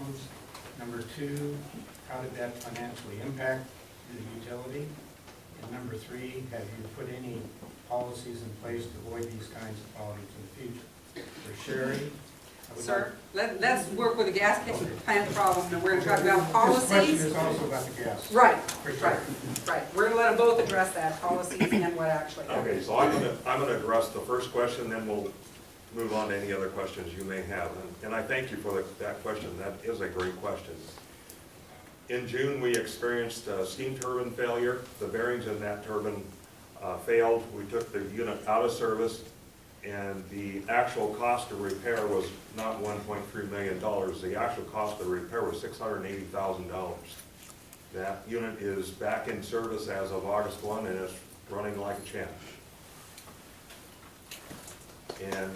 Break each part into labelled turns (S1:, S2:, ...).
S1: problems? Number two, how did that financially impact the utility? And number three, have you put any policies in place to avoid these kinds of problems in the future? For Sherry? I would
S2: Sir, let's work with the gas plant problem, and we're going to talk about
S1: This question
S2: policies.
S1: is also about the gas.
S2: Right,
S1: For sure.
S2: right. We're going to let them both address that, policies and what actually happened.
S3: Okay, so I'm gonna address the first question, then we'll move on to any other questions you may have. And I thank you for that question. That is a great question. In June, we experienced a steam turbine failure. The bearings in that turbine failed. We took the unit out of service, and the actual cost of repair was not $1.3 million. The actual cost of the repair was $680,000. That unit is back in service as of August 1, and it's running like a champ. And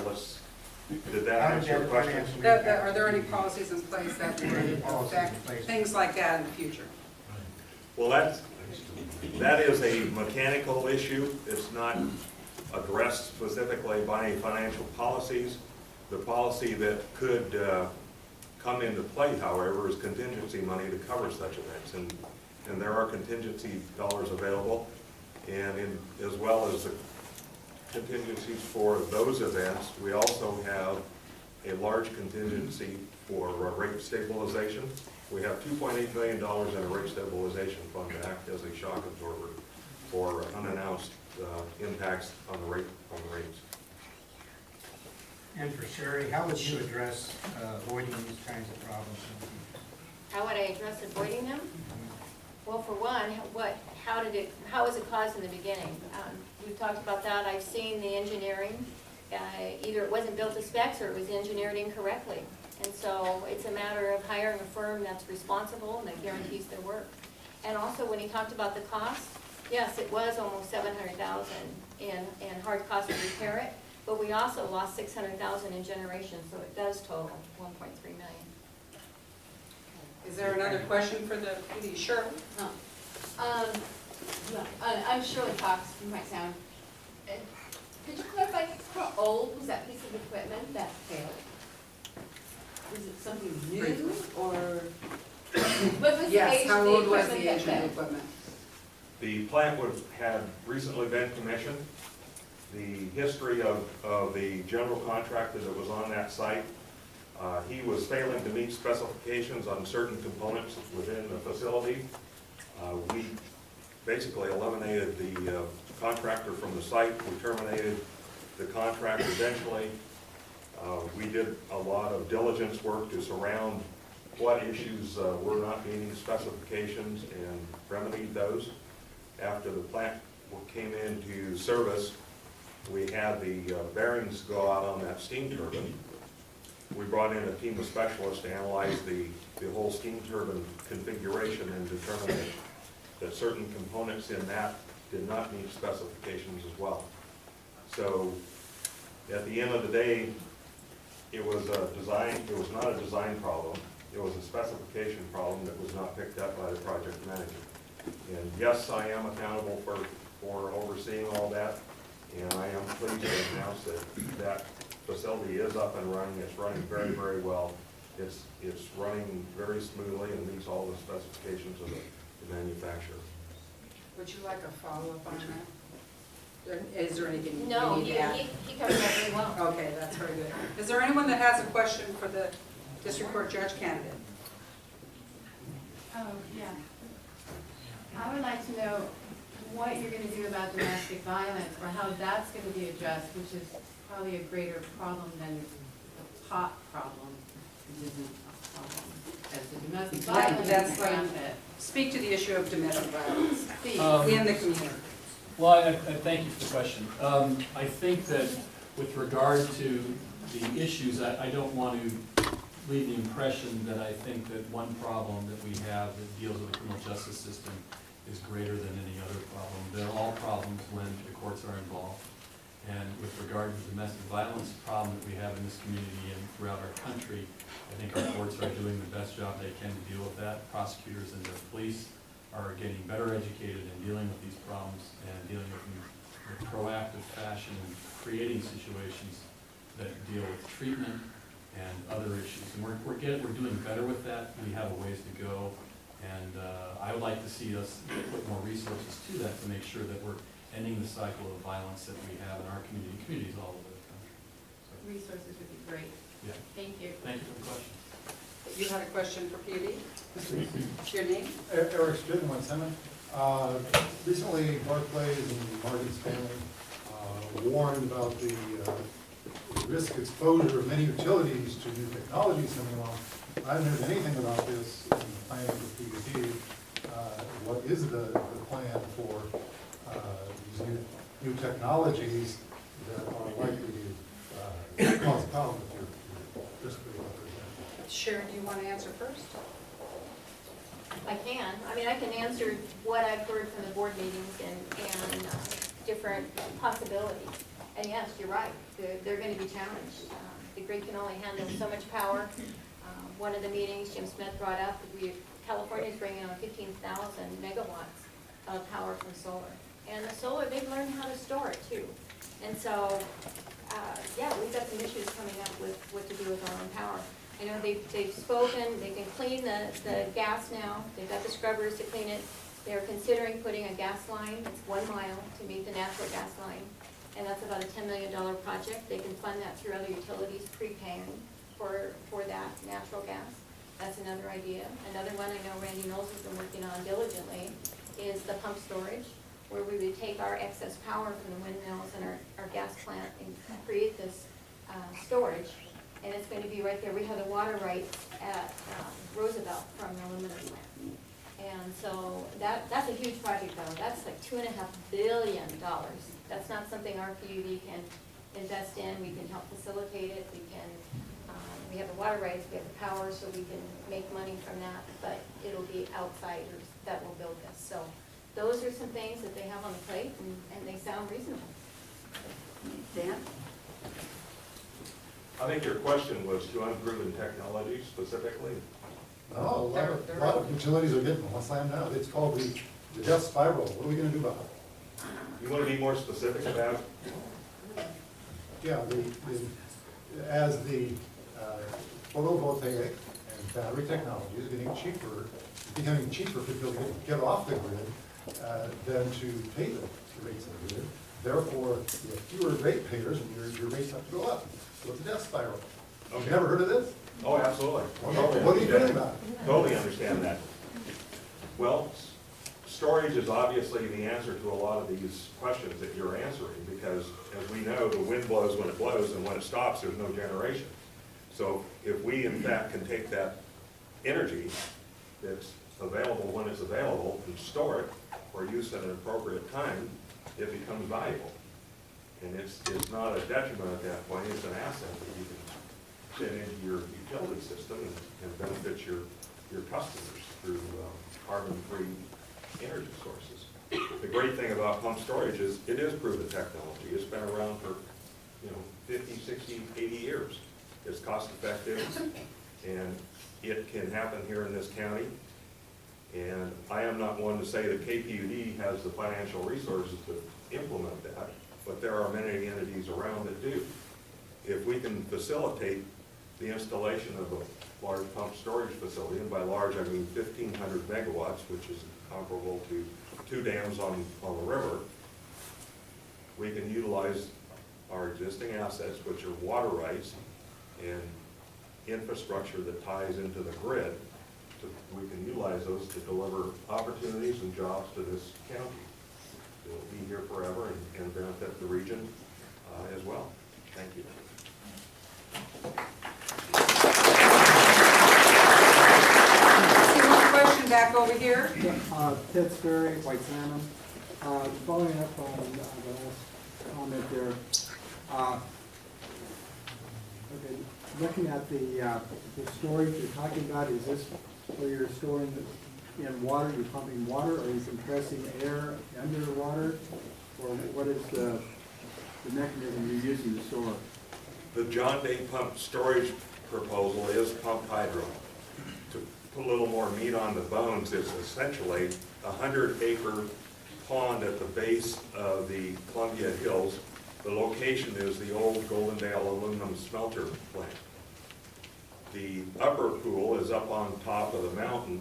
S3: did that answer your question?
S2: Are there any policies in place that would
S1: Policies in
S2: affect
S1: place.
S2: things like that in the future?
S3: Well, that is a mechanical issue. It's not addressed specifically by any financial policies. The policy that could come into play, however, is contingency money to cover such events. And there are contingency dollars available, and as well as the contingencies for those events, we also have a large contingency for rate stabilization. We have $2.8 million in a rate stabilization fund to act as a shock absorber for unannounced impacts on the rates.
S1: And for Sherry, how would you address avoiding these kinds of problems in the future?
S4: How would I address avoiding them? Well, for one, how was it caused in the beginning? We've talked about that. I've seen the engineering. Either it wasn't built to specs or it was engineered incorrectly. And so it's a matter of hiring a firm that's responsible and that guarantees their work. And also, when he talked about the cost, yes, it was almost $700,000 in hard cost to repair it, but we also lost $600,000 in generation, so it does total $1.3 million.
S2: Is there another question for the PD? Sure.
S5: I'm Shirley Cox from my town. Could you clarify how old was that piece of equipment that failed? Was it something new or what was the
S2: Yes,
S5: age
S2: how
S5: of the
S2: old was
S5: equipment
S2: the
S5: that
S2: age of the
S5: failed?
S2: equipment?
S3: The plant had recently been commissioned. The history of the general contractor that was on that site, he was failing to meet specifications on certain components within the facility. We basically eliminated the contractor from the site. We terminated the contract eventually. We did a lot of diligence work to surround what issues were not meeting specifications and remedied those. After the plant came into service, we had the bearings go out on that steam turbine. We brought in a team of specialists to analyze the whole steam turbine configuration and determine that certain components in that did not meet specifications as well. So at the end of the day, it was not a design problem. It was a specification problem that was not picked up by the project manager. And yes, I am accountable for overseeing all that, and I am pleased to announce that facility is up and running. It's running very, very well. It's running very smoothly and meets all the specifications of the manufacturer.
S2: Would you like a follow-up on that? Is there anything
S4: No,
S2: you need
S4: he
S2: to add?
S4: covered that very well.
S2: Okay, that's very good. Is there anyone that has a question for the district court judge candidate?
S5: Oh, yeah. I would like to know what you're going to do about domestic violence or how that's going to be addressed, which is probably a greater problem than the pot problem, which isn't a problem. As the domestic
S2: Right,
S5: violence
S2: that's
S5: is
S2: right.
S5: rampant.
S2: Speak to the issue of domestic violence
S5: Please.
S2: in the community.
S6: Well, I thank you for the question. I think that with regard to the issues, I don't want to leave the impression that I think that one problem that we have that deals with the criminal justice system is greater than any other problem. They're all problems when the courts are involved. And with regard to the domestic violence problem that we have in this community and throughout our country, I think our courts are doing the best job they can to deal with that. Prosecutors and the police are getting better educated in dealing with these problems and dealing with them in a proactive fashion and creating situations that deal with treatment and other issues. And we're doing better with that. We have a ways to go. And I would like to see us put more resources to that to make sure that we're ending the cycle of violence that we have in our communities all over the country. So,
S5: Resources would be great.
S6: yeah,
S5: Thank you.
S6: thank you for the question.
S2: You had a question for PUD? Your name?
S7: Eric Stritton, 1 Recently, Barclays and Morgan's family warned about the risk exposure of many utilities to new technologies coming along. I haven't heard anything about this in the plan for PUD. What is the plan for these new technologies that are likely to cause problems with your risk profile?
S2: Sharon, do you want to answer first?
S4: I can. I mean, I can answer what I've heard from the board meetings and different possibilities. And yes, you're right, they're going to be challenged. The grid can only handle so much power. One of the meetings Jim Smith brought up, California's bringing on 15,000 megawatts of power from solar. And the solar, they've learned how to store it too. And so, yeah, we've got some issues coming up with what to do with our own power. I know they've spoken, they can clean the gas now, they've got the scrubbers to clean it. They're considering putting a gas line that's 1 mile to meet the natural gas line. And that's about a $10 million project. They can fund that through other utilities prepaying for that natural gas. That's another idea. Another one I know Randy Knowles has been working on diligently is the pump storage, where we would take our excess power from the windmills and our gas plant and create this storage. And it's going to be right there. We have the water rights at Roosevelt from the aluminum plant. And so that's a huge project though. That's like $2.5 billion. That's not something our PUD can invest in. We can help facilitate it. We have the water rights, we have the power, so we can make money from that, but it'll be outsiders that will build this. So those are some things that they have on the plate and they sound reasonable.
S2: Dan?
S3: I think your question was to unproven technology specifically.
S7: No, a lot of utilities are getting one slam now. It's called the death spiral. What are we gonna do about it?
S3: You want to be more specific about it?
S7: Yeah, as the photovoltaic and battery technology is getting cheaper, becoming cheaper for people to get off the grid than to pay the rates of the grid. Therefore, you have fewer ratepayers and your rates have to go up. So it's a death spiral.
S3: Okay.
S7: You never heard of this?
S3: Oh, absolutely.
S7: What are you doing about it?
S3: Totally understand that. Well, storage is obviously the answer to a lot of these questions that you're answering, because as we know, the wind blows when it blows, and when it stops, there's no generation. So if we in fact can take that energy that's available when it's available and store it for use at an appropriate time, it becomes valuable. And it's not a detriment at that point, it's an asset that you can fit into your utility system and benefit your customers through carbon-free energy sources. The great thing about pump storage is it is proven technology. It's been around for 50, 60, 80 years. It's cost effective and it can happen here in this county. And I am not one to say that KPUD has the financial resources to implement that, but there are many entities around that do. If we can facilitate the installation of a large pump storage facility, and by large I mean 1,500 megawatts, which is comparable to 2 dams on the river, we can utilize our existing assets, which are water rights and infrastructure that ties into the grid. We can utilize those to deliver opportunities and jobs to this county. It will be here forever and benefit the region as well. Thank you.
S2: See one question back over here.
S8: Ted Sperry, White Salmon. Following up on the last comment there. Okay, looking at the storage you're talking about, is this where you're storing in water, you're pumping water, or are you compressing air under the water? Or what is the mechanism you're using to store?
S3: The John Day pump storage proposal is pumped hydro. To put a little more meat on the bones, it's essentially a 100-acre pond at the base of the Columbia Hills. The location is the old Goldendale aluminum smelter plant. The upper pool is up on top of the mountain,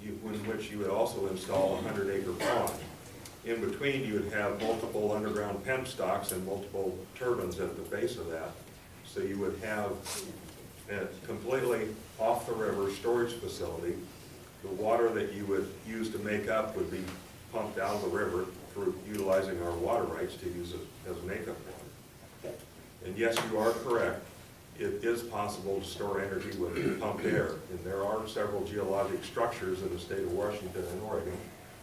S3: in which you would also install a 100-acre pond. In between, you would have multiple underground penstocks and multiple turbines at the base of that. So you would have a completely off-the-river storage facility. The water that you would use to make up would be pumped out of the river through utilizing our water rights to use it as makeup water. And yes, you are correct. It is possible to store energy with pumped air. And there are several geologic structures in the state of Washington and Oregon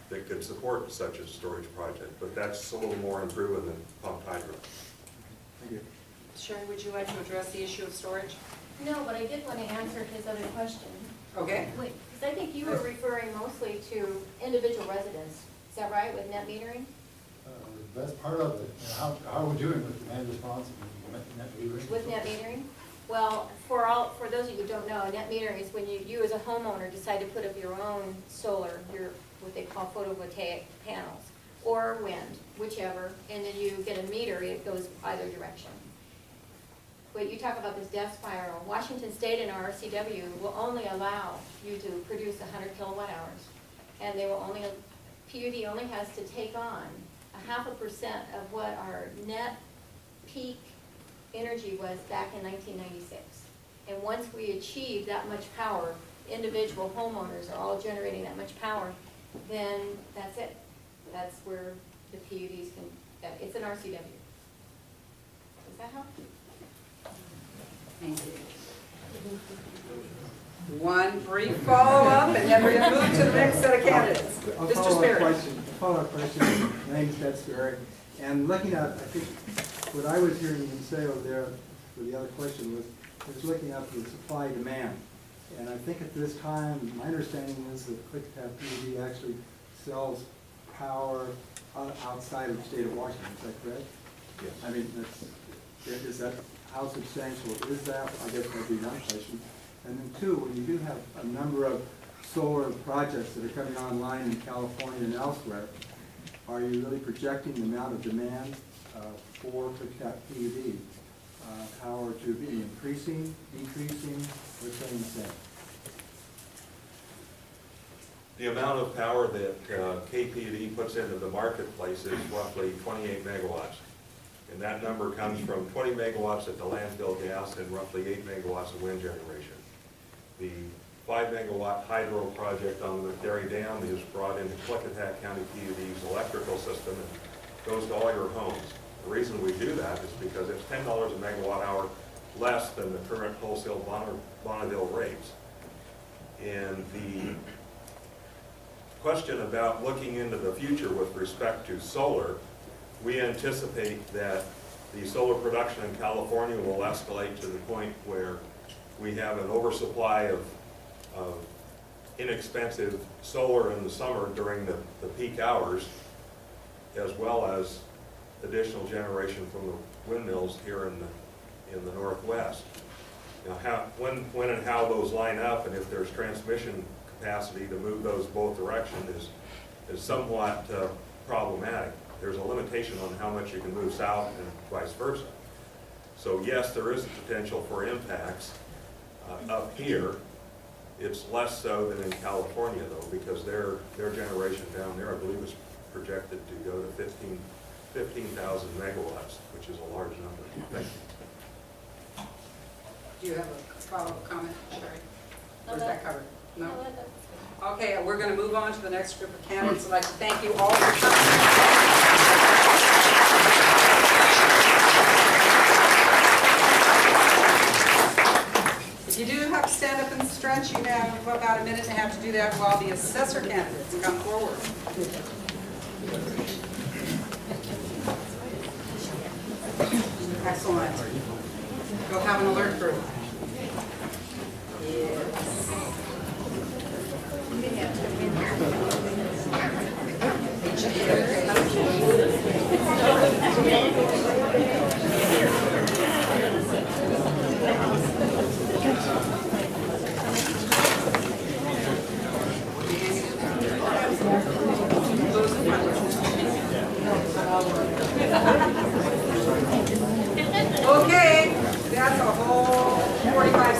S3: that could support such a storage project. But that's a little more unproven than pumped hydro.
S8: Thank you.
S2: Sherry, would you like to address the issue of storage?
S4: No, but I did want to answer his other question.
S2: Okay.
S4: Because I think you were referring mostly to individual residents. Is that right, with net metering?
S7: That's part of it. You know, how are we doing with demand response and net metering?
S4: With net metering? Well, for those of you who don't know, net metering is when you as a homeowner decide to put up your own solar, what they call photovoltaic panels, or wind, whichever, and then you get a meter, it goes either direction. But you talk about this death spiral. Washington State and our RCW will only allow you to produce 100 kilowatt hours. And they will PUD only has to take on 0.5% of what our net peak energy was back in 1996. And once we achieve that much power, individual homeowners are all generating that much power, then that's it. That's where the PUDs it's an RCW. Does that help?
S2: Thank you. One brief follow-up, and then we're going to move to the next set of candidates.
S8: A
S2: Mr. Sperry.
S8: follow-up question. My name is Ted Sperry. And looking at, I think, what I was hearing you say over there for the other question was looking at the supply-demand. And I think at this time, my understanding is that QuickTap PUD actually sells power outside of the state of Washington. Is that correct?
S3: Yes.
S8: I mean, is that, how substantial is that? I guess that'd be one question. And then two, when you do have a number of solar projects that are coming online in California and elsewhere, are you really projecting the amount of demand for QuickTap PUD power to be increasing, decreasing, or staying the same?
S3: The amount of power that KPUD puts into the marketplace is roughly 28 megawatts. And that number comes from 20 megawatts at the landfill gas and roughly 8 megawatts of wind generation. The 5 megawatt hydro project on the Dairy Dam is brought into Clickitat County PUD's electrical system and goes to all your homes. The reason we do that is because it's $10 a megawatt hour less than the current wholesale Bonneville rates. And the question about looking into the future with respect to solar, we anticipate that the solar production in California will escalate to the point where we have an oversupply of inexpensive solar in the summer during the peak hours, as well as additional generation from the windmills here in the Northwest. Now, when and how those line up, and if there's transmission capacity to move those both directions is somewhat problematic. There's a limitation on how much you can move south and vice versa. So yes, there is potential for impacts up here. It's less so than in California though, because their generation down there, I believe, is projected to go to 15,000 megawatts, which is a large number. Thank you.
S2: Do you have a follow-up comment, Sherry?
S4: No,
S2: Or is that covered? No?
S4: that's-
S2: Okay, we're going to move on to the next group of candidates. I'd like to thank you all for coming. If you do have to stand up and stretch, you have about a minute and a half to do that while the assessor candidates come forward. Excellent. Go have an alert group. Yes. Okay, that's a whole 45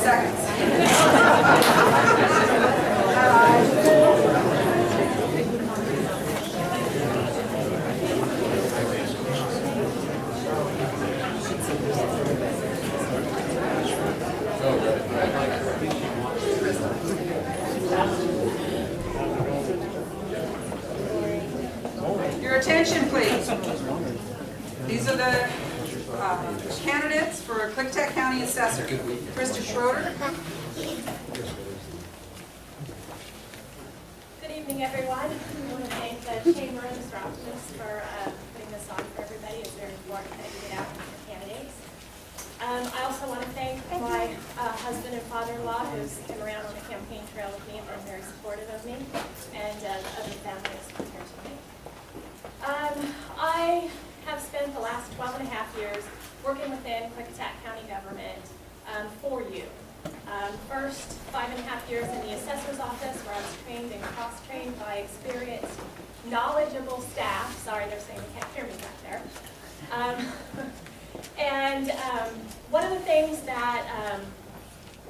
S2: attention, please. These are the candidates for Clicktack County Assessor. Krista Schroeder.
S9: Good evening, everyone. I want to thank the Chamber and Mr. Optimus for putting this on for everybody. It's very important that you get out with the candidates. I also want to thank my husband and father-in-law who's come around on the campaign trail with me and been very supportive of me, and the other families here tonight. I have spent the last 12 and a half years working within Clicktack County government for you. First 5.5 years in the assessor's office where I was trained and cross-trained by experienced, knowledgeable staff. Sorry, they're saying they can't hear me back there. One of the things that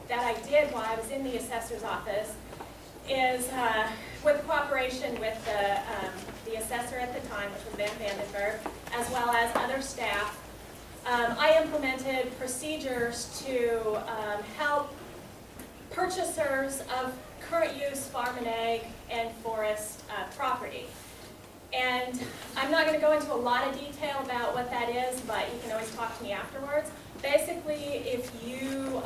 S9: I did while I was in the assessor's office is with cooperation with the assessor at the time, which was Van Vandenberg, as well as other staff, I implemented procedures to help purchasers of current use farm and ag and forest property. And I'm not going to go into a lot of detail about what that is, but you can always talk to me afterwards. Basically, if you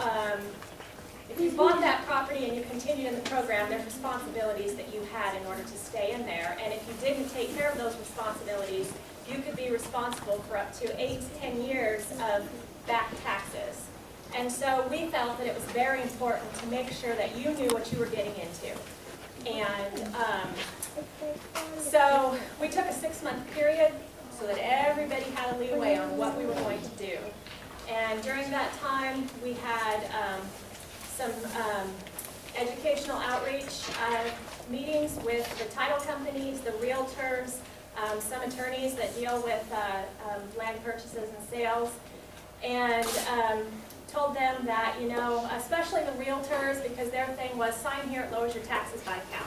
S9: bought that property and you continued in the program, there's responsibilities that you had in order to stay in there. And if you didn't take care of those responsibilities, you could be responsible for up to 8 to 10 years of back taxes. And so we felt that it was very important to make sure that you knew what you were getting into. And so we took a 6-month period so that everybody had a leeway on what we were going to do. And during that time, we had some educational outreach meetings with the title companies, the realtors, some attorneys that deal with land purchases and sales, and told them that, you know, especially the realtors, because their thing was sign here, it lowers your taxes by a cow.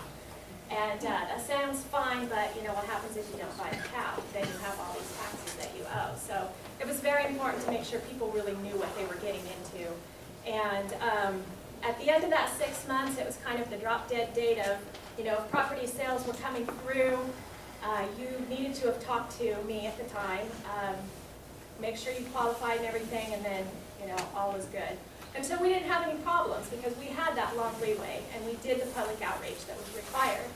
S9: And that sounds fine, but you know what happens if you don't buy a cow? Then you have all these taxes that you owe. So it was very important to make sure people really knew what they were getting into. And at the end of that 6 months, it was kind of the drop-dead date of, you know, if property sales were coming through, you needed to have talked to me at the time, make sure you qualified and everything, and then, you know, all was good. Until we didn't have any problems, because we had that long leeway, and we did the public outreach that was required.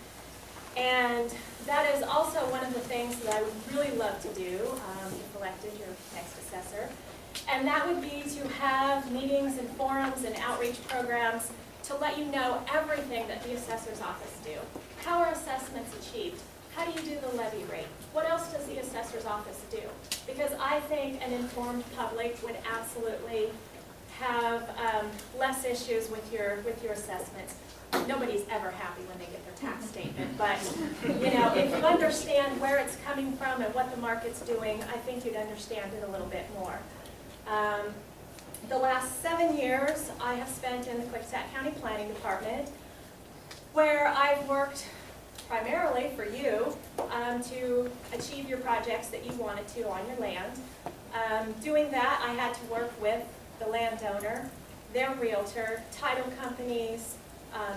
S9: And that is also one of the things that I would really love to do, if elected, your next assessor. And that would be to have meetings and forums and outreach programs to let you know everything that the assessor's office do. How are assessments achieved? How do you do the levy rate? What else does the assessor's office do? Because I think an informed public would absolutely have less issues with your assessments. Nobody's ever happy when they get their tax statement, but you know, if you understand where it's coming from and what the market's doing, I think you'd understand it a little bit more. The last 7 years I have spent in the Clicktack County Planning Department, where I've worked primarily for you to achieve your projects that you wanted to on your land. Doing that, I had to work with the landowner, their realtor, title companies,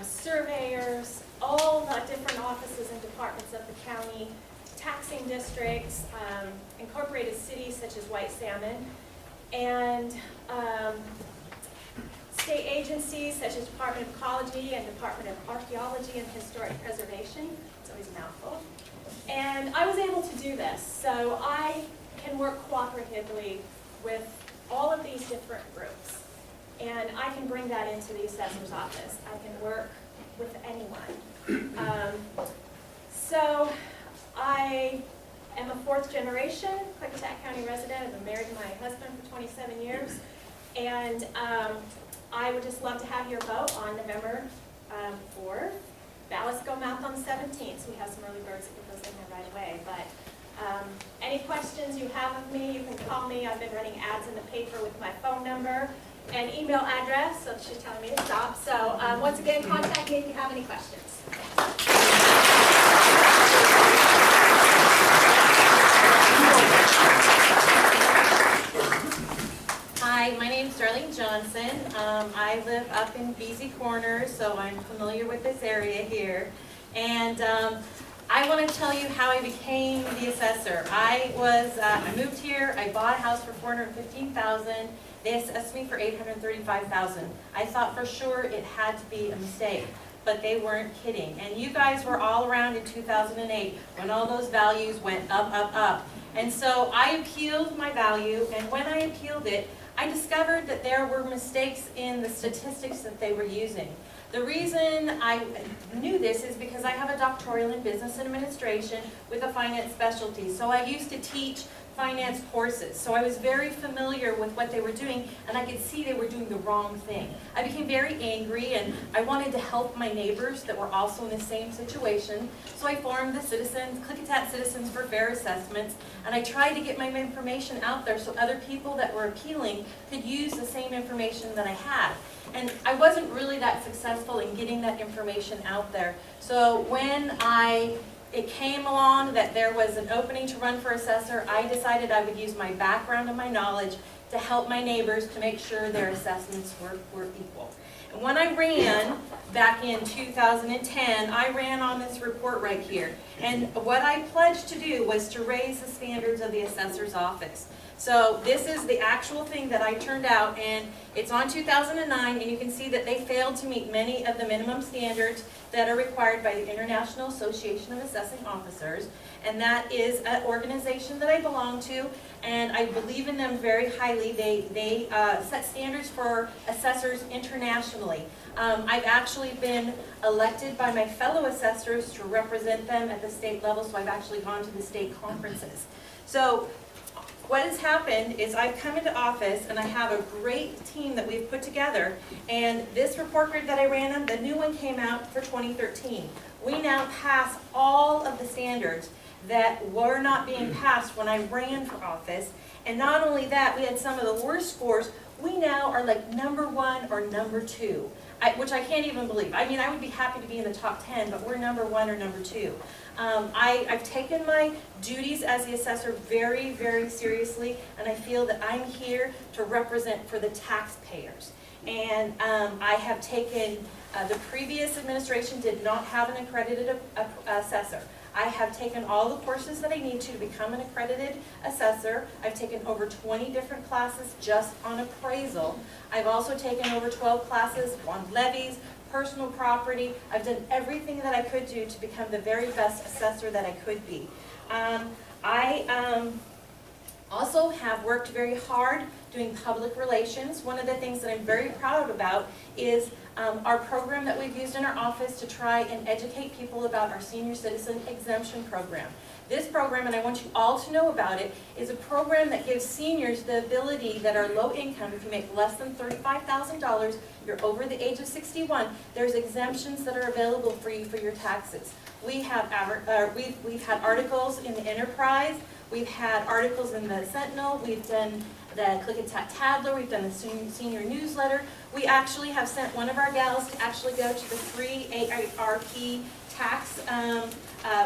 S9: surveyors, all the different offices and departments of the county, taxing districts, incorporated cities such as White Salmon, and state agencies such as Department of Ecology and Department of Archaeology and Historic Preservation. It's always a mouthful. And I was able to do this, so I can work cooperatively with all of these different groups. And I can bring that into the assessor's office. I can work with anyone. So I am a 4th generation Clicktack County resident. I've been married to my husband for 27 years. And I would just love to have your vote on November 4th. Ballots go out on the 17th, so we have some early birds that get those in there right away. But any questions you have of me, you can call me. I've been running ads in the paper with my phone number and email address, so she's telling me to stop. So once again, contact me if you have any questions.
S10: Hi, my name's Darlene Johnson. I live up in Beasy Corners, so I'm familiar with this area here. And I want to tell you how I became the assessor. I moved here, I bought a house for $415,000. They assessed me for $835,000. I thought for sure it had to be a mistake, but they weren't kidding. And you guys were all around in 2008 when all those values went up, up, up. And so I appealed my value, and when I appealed it, I discovered that there were mistakes in the statistics that they were using. The reason I knew this is because I have a doctoral in business administration with a finance specialty. So I used to teach finance courses. So I was very familiar with what they were doing, and I could see they were doing the wrong thing. I became very angry, and I wanted to help my neighbors that were also in the same situation. So I formed the Klickitat Citizens for Fair Assessments, and I tried to get my information out there so other people that were appealing could use the same information that I had. And I wasn't really that successful in getting that information out there. So when it came along that there was an opening to run for assessor, I decided I would use my background and my knowledge to help my neighbors to make sure their assessments were equal. And when I ran back in 2010, I ran on this report right here. And what I pledged to do was to raise the standards of the assessor's office. So this is the actual thing that I turned out, and it's on 2009, and you can see that they failed to meet many of the minimum standards that are required by the International Association of Assessing Officers, and that is an organization that I belong to, and I believe in them very highly. They set standards for assessors internationally. I've actually been elected by my fellow assessors to represent them at the state level, so I've actually gone to the state conferences. So what has happened is I've come into office and I have a great team that we've put together, and this report card that I ran on, the new one came out for 2013. We now pass all of the standards that were not being passed when I ran for office, and not only that, we had some of the worst scores. We now are like #1 or #2, which I can't even believe. I mean, I would be happy to be in the top 10, but we're #1 or #2. I've taken my duties as the assessor very, very seriously, and I feel that I'm here to represent for the taxpayers. And I have taken, the previous administration did not have an accredited assessor. I have taken all the courses that I need to become an accredited assessor. I've taken over 20 different classes just on appraisal. I've also taken over 12 classes on levies, personal property. I've done everything that I could do to become the very best assessor that I could be. I also have worked very hard doing public relations. One of the things that I'm very proud about is our program that we've used in our office to try and educate people about our senior citizen exemption program. This program, and I want you all to know about it, is a program that gives seniors the ability that are low income. If you make less than $35,000, you're over the age of 61, there's exemptions that are available for you for your taxes. We've had articles in the Enterprise, we've had articles in the Sentinel, we've done the Klickitat Tadler, we've done the senior newsletter. We actually have sent one of our gals to actually go to the free AARP tax,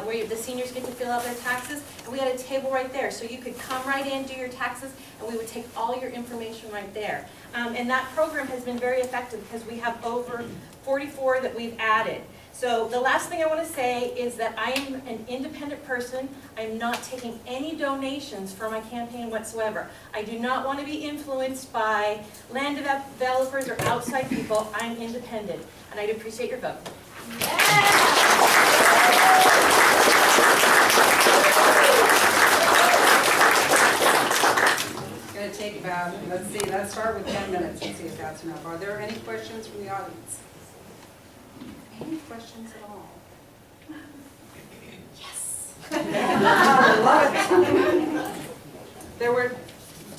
S10: where the seniors get to fill out their taxes, and we had a table right there, so you could come right in, do your taxes, and we would take all your information right there. And that program has been very effective because we have over 44 that we've added. So the last thing I want to say is that I am an independent person. I'm not taking any donations for my campaign whatsoever. I do not want to be influenced by land developers or outside people. I'm independent, and I'd appreciate your vote.
S2: It's going to take about, let's start with 10 minutes and see if that's enough. Are there any questions from the audience? Any questions at all? Yes. I love it. There were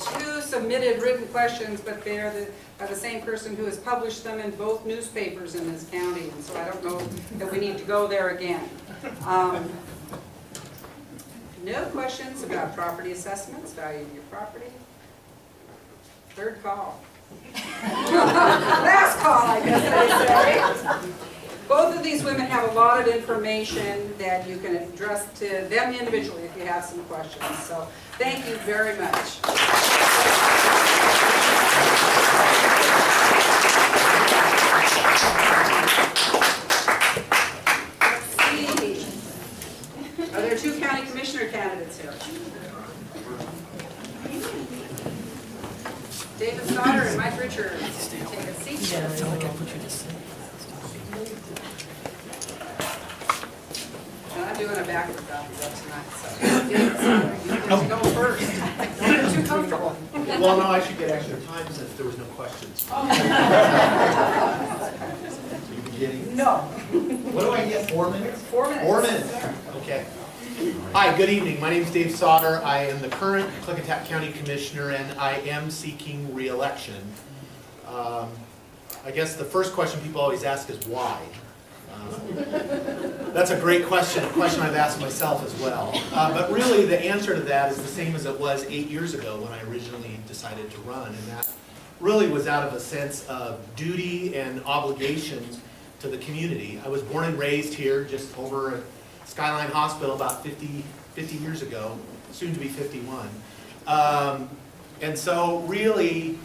S2: 2 submitted written questions, but they're by the same person who has published them in both newspapers in this county, and so I don't know that we need to go there again. No questions about property assessments, value of your property. Third call. Last call, I guess I say. Both of these women have a lot of information that you can address to them individually if you have some questions. So thank you very much. Let's see. And I'm doing a backward copy of tonight, so you get to go first. Don't get too comfortable.
S11: Well, no, I should get extra time since there was no questions. You beginning?
S2: No.
S11: What do I get, 4 minutes?
S2: 4 minutes.
S11: 4 minutes, okay. Hi, good evening. My name is Dave Sauter. I am the current Clickitat County Commissioner, and I am seeking re-election. I guess the first question people always ask is why? That's a great question, a question I've asked myself as well. But really, the answer to that is the same as it was 8 years ago when I originally decided to run, and that really was out of a sense of duty and obligations to the community. I was born and raised here, just over at Skyline Hospital about 50 years ago, soon to be 51. And so really,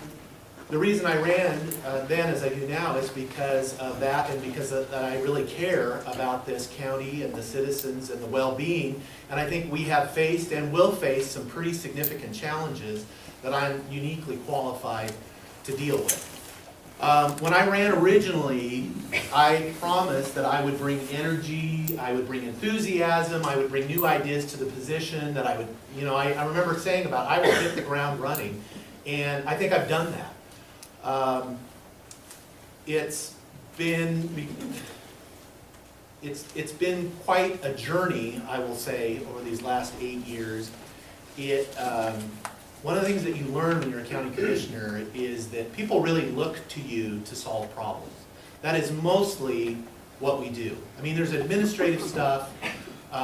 S11: the reason I ran then as I do now is because of that, and because that I really care about this county and the citizens and the well-being. And I think we have faced and will face some pretty significant challenges that I'm uniquely qualified to deal with. When I ran originally, I promised that I would bring energy, I would bring enthusiasm, I would bring new ideas to the position, that I would, I remember saying about, I will hit the ground running, and I think I've done that. It's been quite a journey, I will say, over these last 8 years. One of the things that you learn when you're a county commissioner is that people really look to you to solve problems. That is mostly what we do. I mean, there's administrative stuff,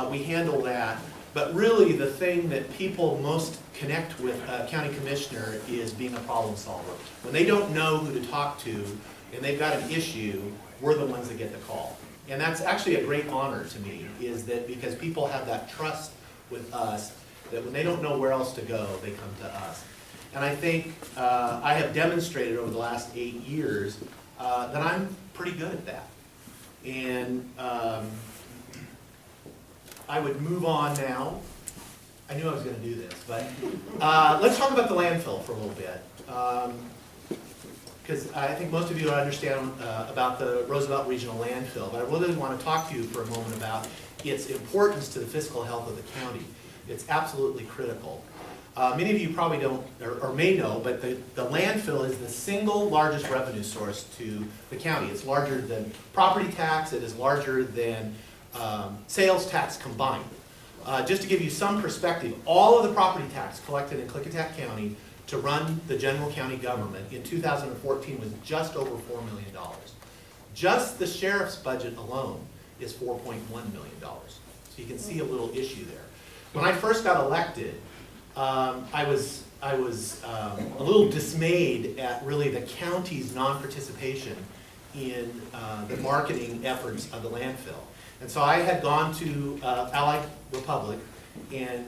S11: we handle that, but really the thing that people most connect with a county commissioner is being a problem solver. When they don't know who to talk to and they've got an issue, we're the ones that get the call. And that's actually a great honor to me, is that because people have that trust with us, that when they don't know where else to go, they come to us. And I think I have demonstrated over the last 8 years that I'm pretty good at that. And I would move on now. I knew I was going to do this, but let's talk about the landfill for a little bit. Because I think most of you understand about the Roosevelt Regional Landfill, but I really want to talk to you for a moment about its importance to the fiscal health of the county. It's absolutely critical. Many of you probably don't, or may know, but the landfill is the single largest revenue source to the county. It's larger than property tax, it is larger than sales tax combined. Just to give you some perspective, all of the property tax collected in Clickitat County to run the general county government in 2014 was just over $4 million. Just the sheriff's budget alone is $4.1 million. So you can see a little issue there. When I first got elected, I was a little dismayed at really the county's non-participation in the marketing efforts of the landfill. And so I had gone to Allied Republic and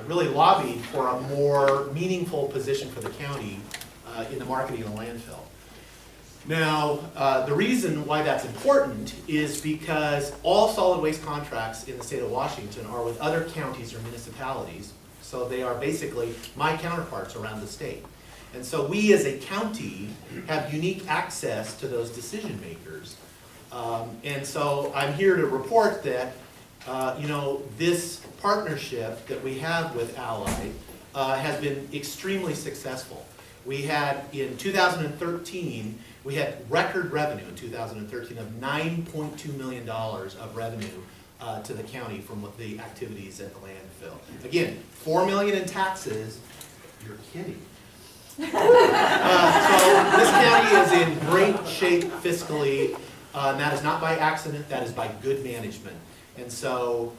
S11: really lobbied for a more meaningful position for the county in the marketing of the landfill. Now, the reason why that's important is because all solid waste contracts in the state of Washington are with other counties or municipalities, so they are basically my counterparts around the state. And so we as a county have unique access to those decision makers. And so I'm here to report that this partnership that we have with Allied has been extremely successful. We had, in 2013, we had record revenue in 2013 of $9.2 million of revenue to the county from the activities at the landfill. Again, $4 million in taxes, you're kidding. So this county is in great shape fiscally, and that is not by accident, that is by good management. And so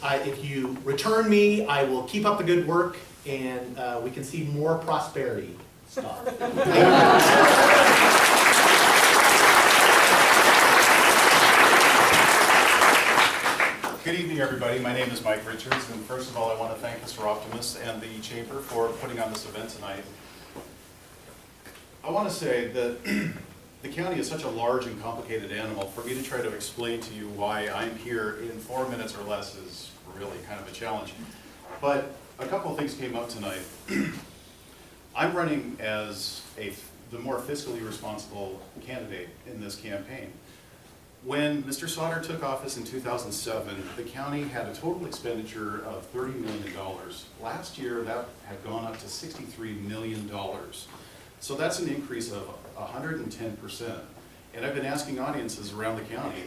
S11: if you return me, I will keep up the good work, and we can see more prosperity stuff.
S12: Good evening, everybody. My name is Mike Richards, and first of all, I want to thank Mr. Optimus and the Chamber for putting on this event tonight. I want to say that the county is such a large and complicated animal. For me to try to explain to you why I'm here in 4 minutes or less is really kind of a challenge. But a couple of things came up tonight. I'm running as a the more fiscally responsible candidate in this campaign. When Mr. Sauter took office in 2007, the county had a total expenditure of $30 million. Last year, that had gone up to $63 million. So that's an increase of 110%. And I've been asking audiences around the county,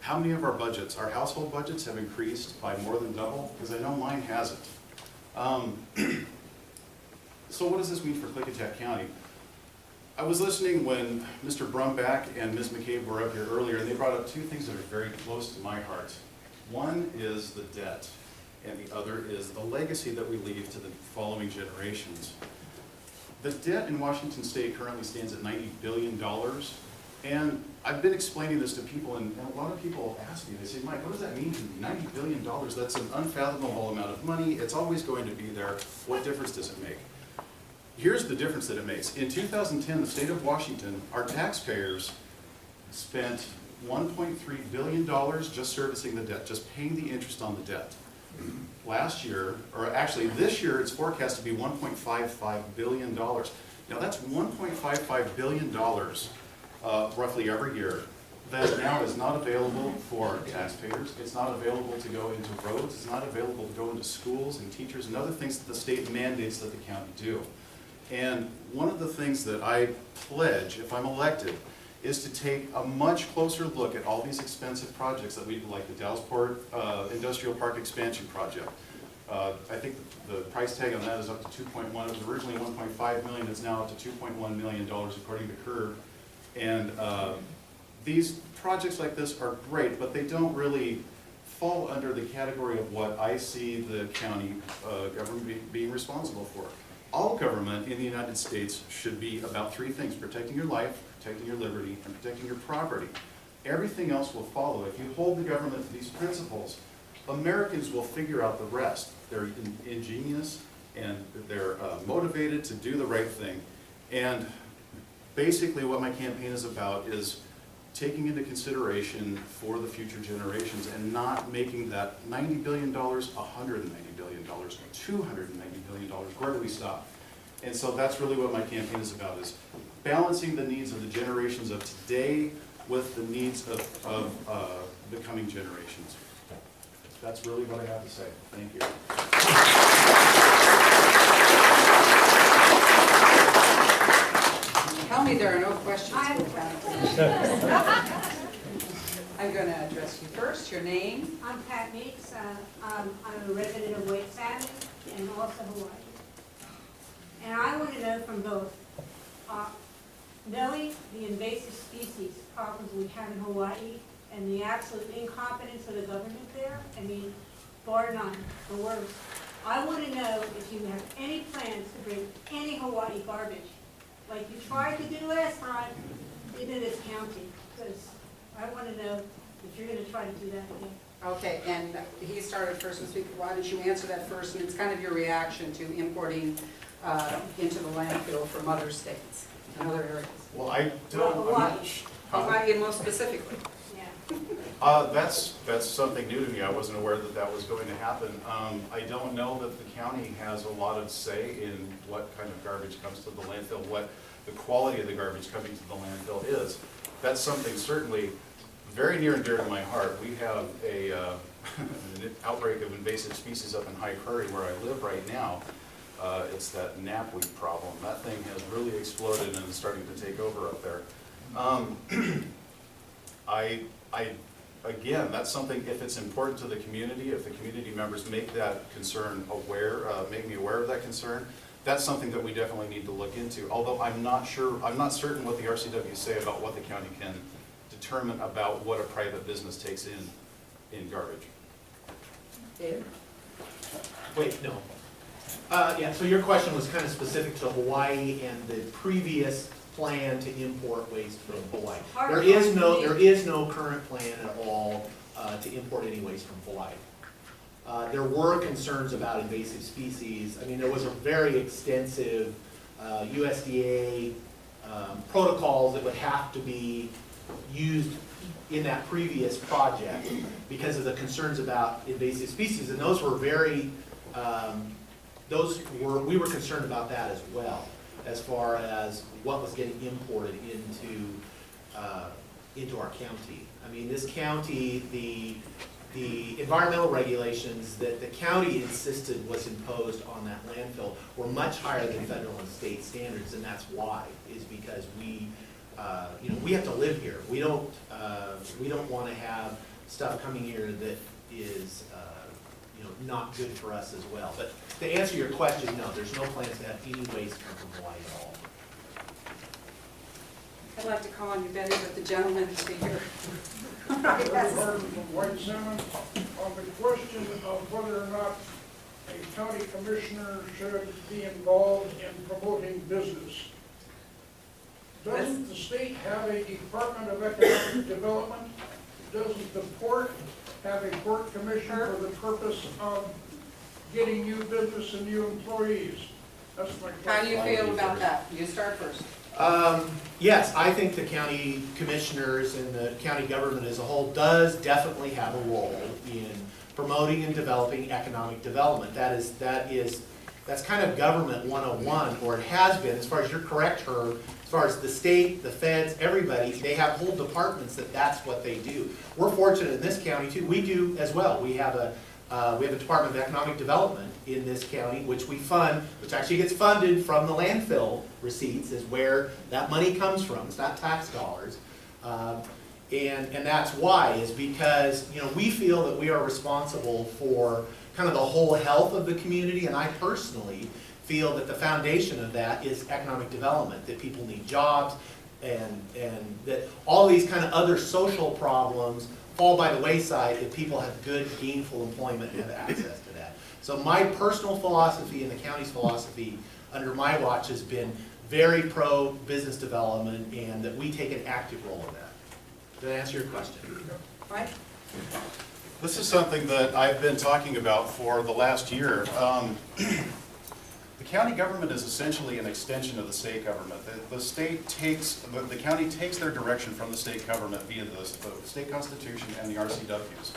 S12: how many of our budgets, our household budgets, have increased by more than double? Because I know mine hasn't. So what does this mean for Klickitat County? I was listening when Mr. Brumback and Ms. McCabe were up here earlier, and they brought up two things that are very close to my heart. One is the debt, and the other is the legacy that we leave to the following generations. The debt in Washington State currently stands at $90 billion, and I've been explaining this to people, and a lot of people ask me, they say, Mike, what does that mean to me? $90 billion, that's an unfathomable amount of money, it's always going to be there, what difference does it make? Here's the difference that it makes. In 2010, the state of Washington, our taxpayers spent $1.3 billion just servicing the debt, just paying the interest on the debt. Last year, or actually this year, it's forecast to be $1.55 billion. Now that's $1.55 billion roughly every year that now is not available for taxpayers. It's not available to go into roads. It's not available to go into schools and teachers and other things that the state mandates that the county do. And one of the things that I pledge, if I'm elected, is to take a much closer look at all these expensive projects that we do, like the Dallasport Industrial Park Expansion Project. I think the price tag on that is up to 2.1. It was originally 1.5 million. It's now up to 2.1 million dollars according to Curve. And these projects like this are great, but they don't really fall under the category of what I see the county government being responsible for. All government in the United States should be about three things: protecting your life, protecting your liberty, and protecting your property. Everything else will follow. If you hold the government to these principles, Americans will figure out the rest. They're ingenious and they're motivated to do the right thing. And basically what my campaign is about is taking into consideration for the future generations and not making that $90 billion, $190 billion, $290 billion. Where do we stop? And so that's really what my campaign is about, is balancing the needs of the generations of today with the needs of the coming generations. That's really what I have to say. Thank you.
S2: Tell me there are no questions. I'm going to address you first. Your name?
S13: I'm Pat Meeks. I'm a resident of Wake Savage and also Hawaii. And I want to know from both, knowing the invasive species problems we have in Hawaii and the absolute incompetence of the government there, I mean, bar none, the worst. I want to know if you have any plans to bring any Hawaii garbage, like you tried to do last time, into this county, because I want to know if you're going to try to do that again.
S2: Okay, and he started first and speak. Why don't you answer that first? And it's kind of your reaction to importing into the landfill from other states and other areas.
S12: Well, I don't.
S2: Hawaii most specifically.
S13: Yeah.
S12: That's something new to me. I wasn't aware that that was going to happen. I don't know that the county has a lot of say in what kind of garbage comes to the landfill, what the quality of the garbage coming to the landfill is. That's something certainly very near and dear to my heart. We have an outbreak of invasive species up in High Prairie where I live right now. It's that knapweed problem. That thing has really exploded and is starting to take over up there. Again, that's something, if it's important to the community, if the community members make that concern aware, make me aware of that concern, that's something that we definitely need to look into. Although I'm not certain what the RCW say about what the county can determine about what a private business takes in garbage.
S2: Dave?
S14: Wait, no. Yeah, so your question was kind of specific to Hawaii and the previous plan to import waste from Hawaii. There is no current plan at all to import any waste from Hawaii. There were concerns about invasive species. I mean, there was a very extensive USDA protocols that would have to be used in that previous project because of the concerns about invasive species, and those were very, we were concerned about that as well. as far as what was getting imported into our county. I mean, this county, the environmental regulations that the county insisted was imposed on that landfill were much higher than federal and state standards, and that's why, is because we, you know, we have to live here. We don't want to have stuff coming here that is, you know, not good for us as well. But to answer your question, no, there's no plans to have any waste come from Hawaii at all.
S2: I'd like to call on you, Betty, but the gentleman is here.
S15: White Salmon, on the question of whether or not a county commissioner should be involved in promoting business. Doesn't the state have a Department of Economic Development? Doesn't the port have a port commission for the purpose of getting new business and new employees? That's my question.
S2: How do you feel about that? You start first.
S14: Yes, I think the county commissioners and the county government as a whole does definitely have a role in promoting and developing economic development. That's kind of government 101, or it has been, as far as you're correct, Herb, as far as the state, the feds, everybody, they have whole departments that's what they do. We're fortunate in this county too, we do as well. We have a Department of Economic Development in this county, which we fund, which actually gets funded from the landfill receipts, is where that money comes from. It's not tax dollars. And that's why, is because, you know, we feel that we are responsible for kind of the whole health of the community, and I personally feel that the foundation of that is economic development, that people need jobs, and that all these kind of other social problems fall by the wayside if people have good, gainful employment and have access to that. So my personal philosophy and the county's philosophy under my watch has been very pro-business development, and that we take an active role in that. Did I answer your question?
S2: Right?
S12: This is something that I've been talking about for the last year. The county government is essentially an extension of the state government. The county takes their direction from the state government via the state constitution and the RCWs.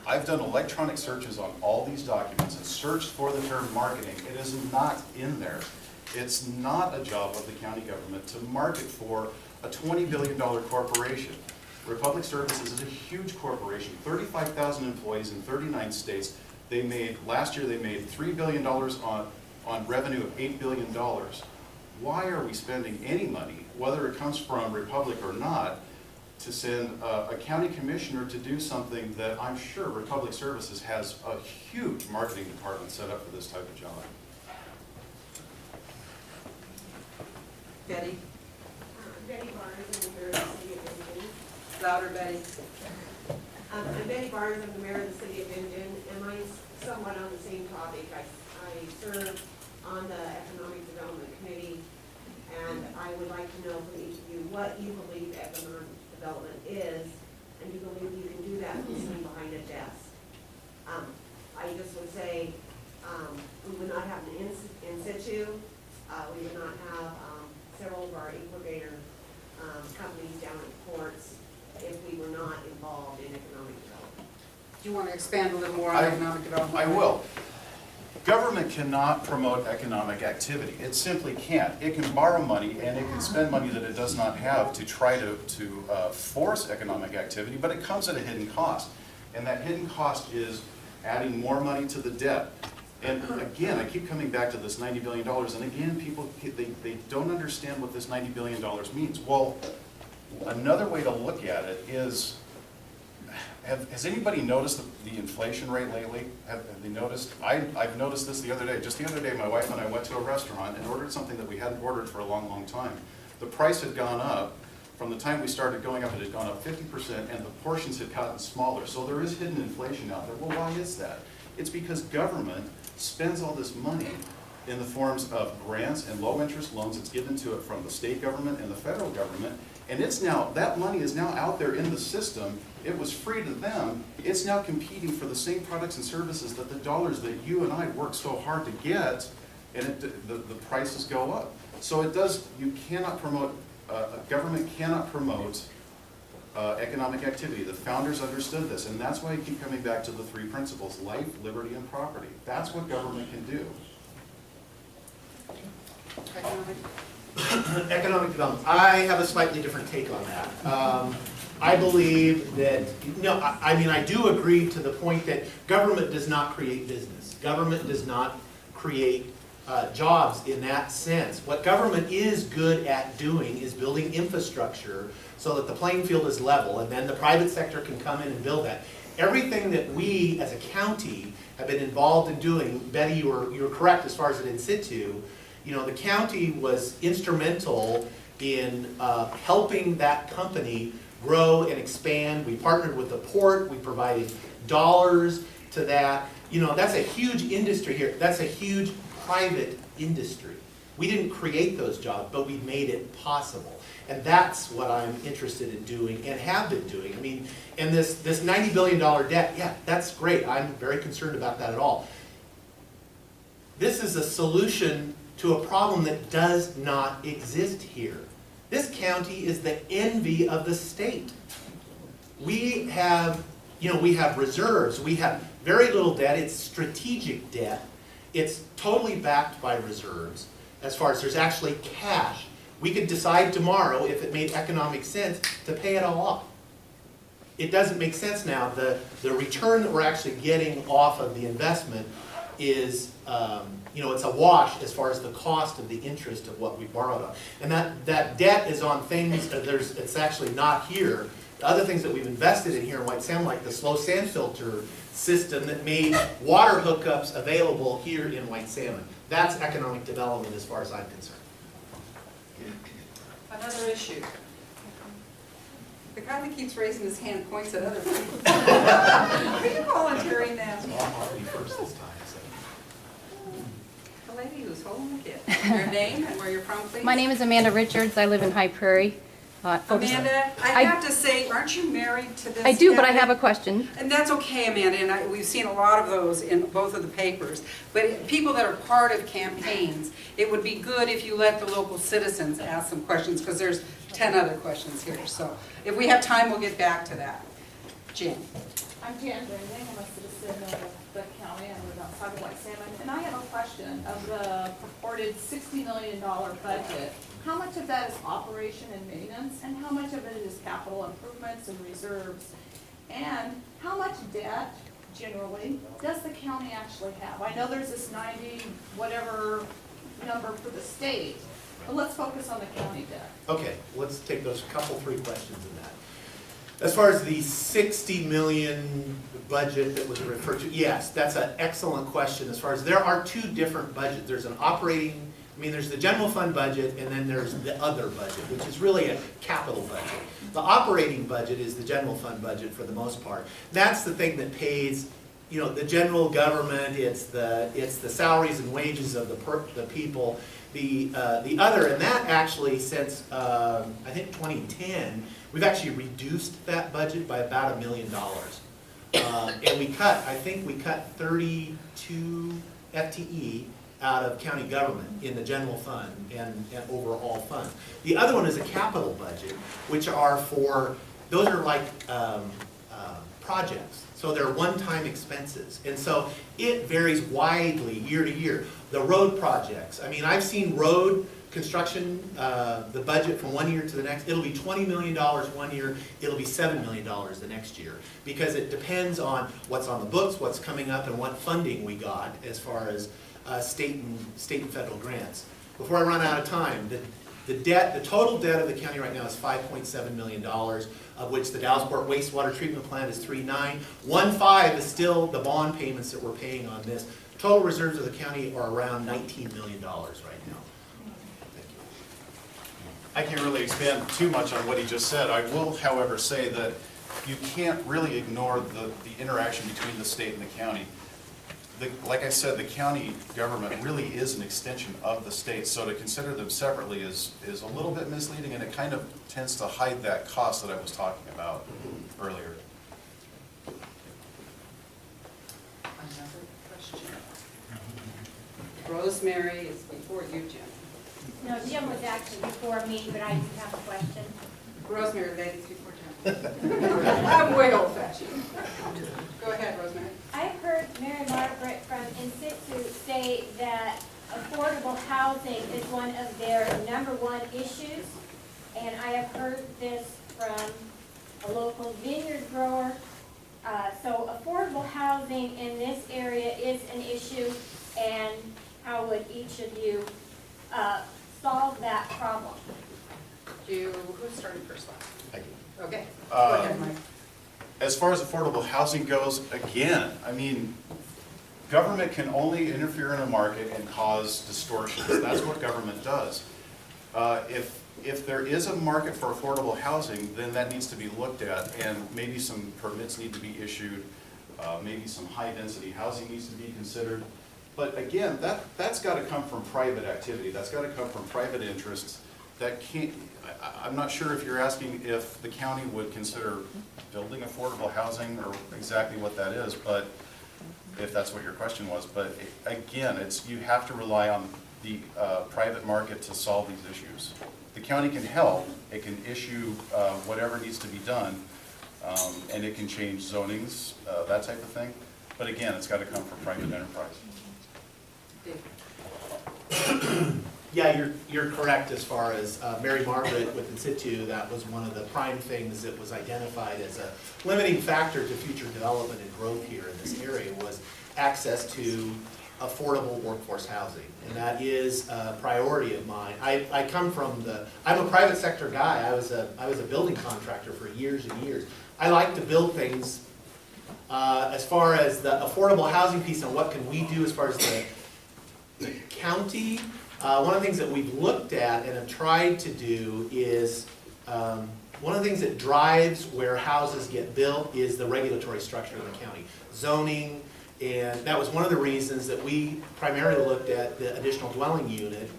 S12: I've done electronic searches on all these documents and searched for the term marketing. It is not in there. It's not a job of the county government to market for a $20 billion corporation. Republic Services is a huge corporation, 35,000 employees in 39 states. Last year they made $3 billion on revenue of $8 billion. Why are we spending any money, whether it comes from Republic or not, to send a county commissioner to do something that I'm sure Republic Services has a huge marketing department set up for this type of job?
S2: Betty?
S16: Betty Barnes, I'm the mayor of the city of Indian.
S2: Louder, Betty.
S16: I'm Betty Barnes, I'm the mayor of the city of Indian, and mine's somewhat on the same topic. I serve on the Economic Development Committee, and I would like to know from each of you what you believe economic development is, and do you believe you can do that sitting behind a desk? I just would say we would not have an in situ, we would not have several of our incubator companies down at ports if we were not involved in economic development.
S2: Do you want to expand a little more on economic development?
S12: I will. Government cannot promote economic activity. It simply can't. It can borrow money and it can spend money that it does not have to try to force economic activity, but it comes at a hidden cost. And that hidden cost is adding more money to the debt. And again, I keep coming back to this $90 billion, and again, people, they don't understand what this $90 billion means. Well, another way to look at it is, has anybody noticed the inflation rate lately? Have they noticed? I've noticed this the other day. Just the other day, my wife and I went to a restaurant and ordered something that we hadn't ordered for a long, long time. The price had gone up. From the time we started going up, it had gone up 50%, and the portions had gotten smaller. So there is hidden inflation out there. Well, why is that? It's because government spends all this money in the forms of grants and low-interest loans. It's given to it from the state government and the federal government, and it's now, that money is now out there in the system. It was free to them. It's now competing for the same products and services that the dollars that you and I work so hard to get, and the prices go up. So it does, you cannot promote, government cannot promote economic activity. The founders understood this, and that's why I keep coming back to the three principles: life, liberty, and property. That's what government can do.
S2: Economic
S11: Economic development, I have a slightly different take on that. I believe that, no, I mean, I do agree to the point that government does not create business. Government does not create jobs in that sense. What government is good at doing is building infrastructure so that the playing field is level, and then the private sector can come in and build that. Everything that we as a county have been involved in doing, Betty, you were correct as far as it in situ, the county was instrumental in helping that company grow and expand. We partnered with the port, we provided dollars to that. That's a huge industry here. That's a huge private industry. We didn't create those jobs, but we made it possible. And that's what I'm interested in doing and have been doing. I mean, and this $90 billion debt, yeah, that's great. I'm very concerned about that at all. This is a solution to a problem that does not exist here. This county is the envy of the state. We have reserves. We have very little debt. It's strategic debt. It's totally backed by reserves as far as there's actually cash. We could decide tomorrow, if it made economic sense, to pay it all off. It doesn't make sense now. The return that we're actually getting off of the investment is, it's a wash as far as the cost of the interest of what we borrowed on. And that debt is on things, it's actually not here. The other things that we've invested in here in White Salmon, like the slow sand filter system that made water hookups available here in White Salmon. That's economic development as far as I'm concerned.
S2: Another issue. The guy that keeps raising his hand points at other people. Are you volunteering that?
S11: I'm already first this time, so.
S2: The lady who's holding the kid. Your name and where you're from, please?
S17: My name is Amanda Richards. I live in High Prairie.
S2: Amanda, I have to say, aren't you married to this
S17: I do, but I
S2: candidate?
S17: have a question.
S2: And that's okay, Amanda, and we've seen a lot of those in both of the papers. But people that are part of campaigns, it would be good if you let the local citizens ask some questions, because there's 10 other questions here. So if we have time, we'll get back to that. Jan.
S18: I'm Jan Branding. I'm a citizen of the county. I live outside of White Salmon. And I have a question of the purported $60 million budget. How much of that is operation and maintenance, and how much of it is capital improvements and reserves? And how much debt, generally, does the county actually have? I know there's this 90 whatever number for the state, but let's focus on the county debt.
S11: Okay, let's take those three questions in that. As far as the 60 million budget that was referred to, yes, that's an excellent question. As far as there are two different budgets. There's an operating, there's the general fund budget, and then there's the other budget, which is really a capital budget. The operating budget is the general fund budget for the most part. That's the thing that pays, the general government. It's the salaries and wages of the people. The other, and that actually since I think 2010, we've actually reduced that budget by about $1 million. And we cut 32 FTE out of county government in the general fund and overall fund. The other one is a capital budget, which are those are like projects. So they're one-time expenses. And so it varies widely year to year. The road projects, I've seen road construction, the budget from one year to the next, it'll be $20 million one year, it'll be $7 million the next year. Because it depends on what's on the books, what's coming up, and what funding we got as far as state and federal grants. Before I run out of time, the total debt of the county right now is $5.7 million, of which the Dallasport wastewater treatment plant is $3.9. 1.5 is still the bond payments that we're paying on this. Total reserves of the county are around $19 million right now. Thank you.
S12: I can't really expand too much on what he just said. I will, however, say that you can't really ignore the interaction between the state and the county. Like I said, the county government really is an extension of the state, so to consider them separately is a little bit misleading, and it kind of tends to hide that cost that I was talking about earlier.
S2: Another question. Rosemary is before you, Jim.
S4: No, Jim was actually before me, but I do have a question.
S2: Rosemary, ladies before Jim. I'm way old fashioned. Go ahead, Rosemary.
S4: I've heard Mary Margaret from In Situ say that
S9: affordable housing is one of their #1 issues. And I have heard this from a local vineyard grower. So affordable housing in this area is an issue, and how would each of you solve that problem?
S2: Who started first last?
S12: Thank you.
S2: Okay, go ahead, Mike.
S12: As far as affordable housing goes, again, I mean, government can only interfere in a market and cause distortions. That's what government does. If there is a market for affordable housing, then that needs to be looked at, and maybe some permits need to be issued, maybe some high-density housing needs to be considered. But again, that's got to come from private activity. That's got to come from private interests. That can't, I'm not sure if you're asking if the county would consider building affordable housing or exactly what that is, but if that's what your question was. But again, you have to rely on the private market to solve these issues. The county can help. It can issue whatever needs to be done, and it can change zonings, that type of thing. But again, it's got to come from private enterprise.
S14: Yeah, you're correct as far as Mary Margaret with In Situ. That was one of the prime things that was identified as a limiting factor to future development and growth here in this area was access to affordable workforce housing. And that is a priority of mine. I come from I'm a private sector guy. I was a building contractor for years and years. I like to build things. As far as the affordable housing piece and what can we do as far as the county, one of the things that we've looked at and have tried to do is, one of the things that drives where houses get built is the regulatory structure of the county. Zoning, and that was one of the reasons that we primarily looked at the additional dwelling unit,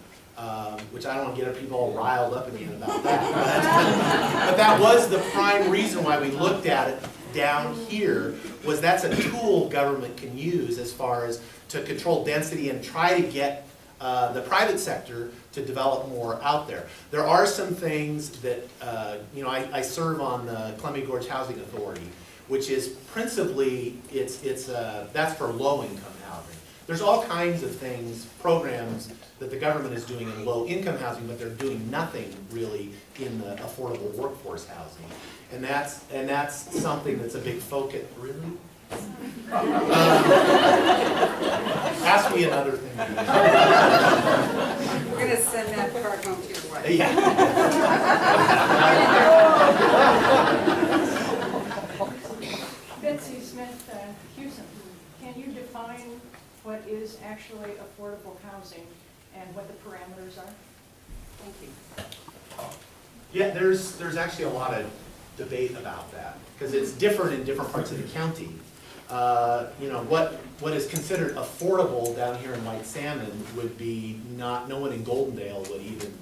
S14: which I don't want to get people all riled up again about that. But that was the prime reason why we looked at it down here, was that's a tool government can use as far as to control density and try to get the private sector to develop more out there. There are some things that, I serve on the Columbia Gorge Housing Authority, which is principally, that's for low-income housing. There's all kinds of things, programs that the government is doing in low-income housing, but they're doing nothing really in the affordable workforce housing. And that's something that's a big focus, really? Ask me another thing.
S2: We're gonna send that card home to your wife.
S14: Yeah.
S18: Betsy Smith, Houston, can you define what is actually affordable housing and what the parameters are?
S2: Thank you.
S14: Yeah, there's actually a lot of debate about that, because it's different in different parts of the county. What is considered affordable down here in White Salmon would be no one in Goldendale would even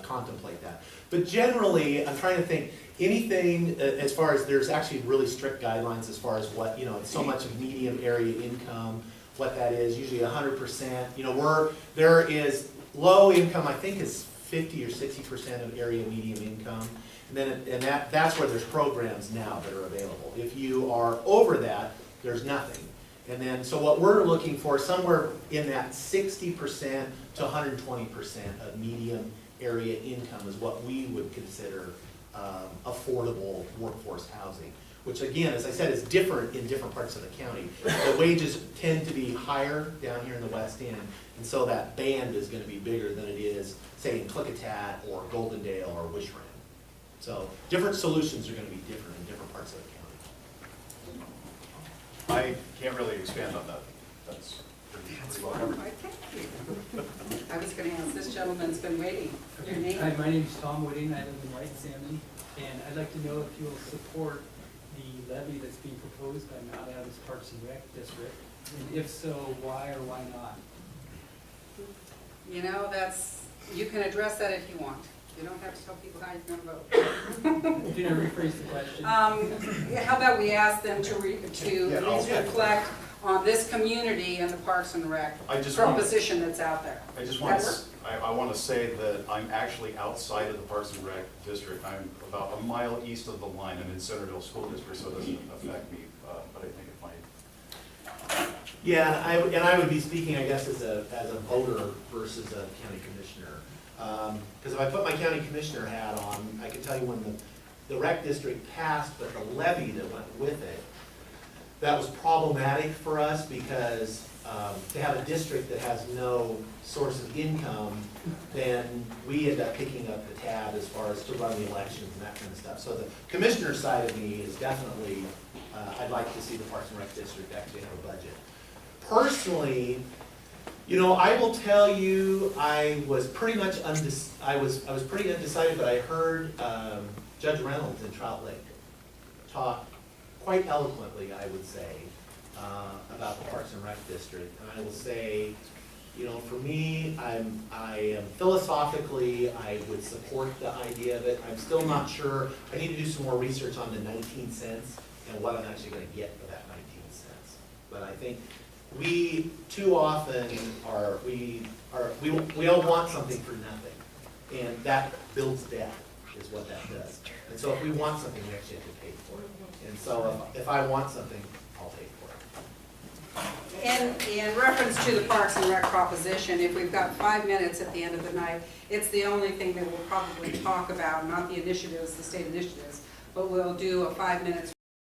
S14: contemplate that. But generally, I'm trying to think, anything as far as there's actually really strict guidelines as far as what, it's so much of medium area income, what that is, usually 100%. There is low income, I think is 50 or 60% of area medium income. And that's where there's programs now that are available. If you are over that, there's nothing. And then, so what we're looking for, somewhere in that 60% to 120% of medium area income is what we would consider affordable workforce housing. Which again, as I said, is different in different parts of the county. The wages tend to be higher down here in the West End, and so that band is going to be bigger than it is, say, in Klickitat or Goldendale or Wishram. So different solutions are going to be different in different parts of the county.
S12: I can't really expand on that. That's pretty well covered.
S2: Thank you. I was going to ask, this gentleman's been waiting. Your name?
S19: Hi, my name is Tom Whitting. I live in White Salmon, and I'd like to know if you'll support the levy that's being proposed by Mount Adams Parks and Rec District, and if so, why or why not?
S2: You can address that if you want. You don't have to tell people how you're going to vote.
S19: Can I rephrase the question?
S2: How about we ask them to at least reflect on this community and the Parks and Rec proposition that's out there.
S12: I just want to say that I'm actually outside of the Parks and Rec district. I'm about a mile east of the line. I'm in Centerville School District, so it doesn't affect me, but I think it might.
S14: Yeah, and I would be speaking, I guess, as a voter versus a county commissioner. Because if I put my county commissioner hat on, I can tell you when the rec district passed, but the levy that went with it, that was problematic for us because to have a district that has no source of income, then we end up picking up the tab as far as to run the elections and that kind of stuff. So the commissioner side of me is definitely, I'd like to see the Parks and Rec district actually have a budget. Personally, you know, I will tell you, I was pretty much I was pretty undecided, but I heard Judge Reynolds in Trout Lake talk quite eloquently, I would say, about the Parks and Rec district. And I will say, you know, for me, I am philosophically, I would support the idea of it. I'm still not sure. I need to do some more research on the 19 cents and what I'm actually going to get for that 19 cents. But I think we too often we all want something for nothing, and that builds debt is what that does. And so if we want something, we actually have to pay for it. And so if I want something, I'll pay for it.
S2: In reference to the Parks and Rec proposition, if we've got 5 minutes at the end of the night, it's the only thing that we'll probably talk about, not the initiatives, the state initiatives, but we'll do a 5 minutes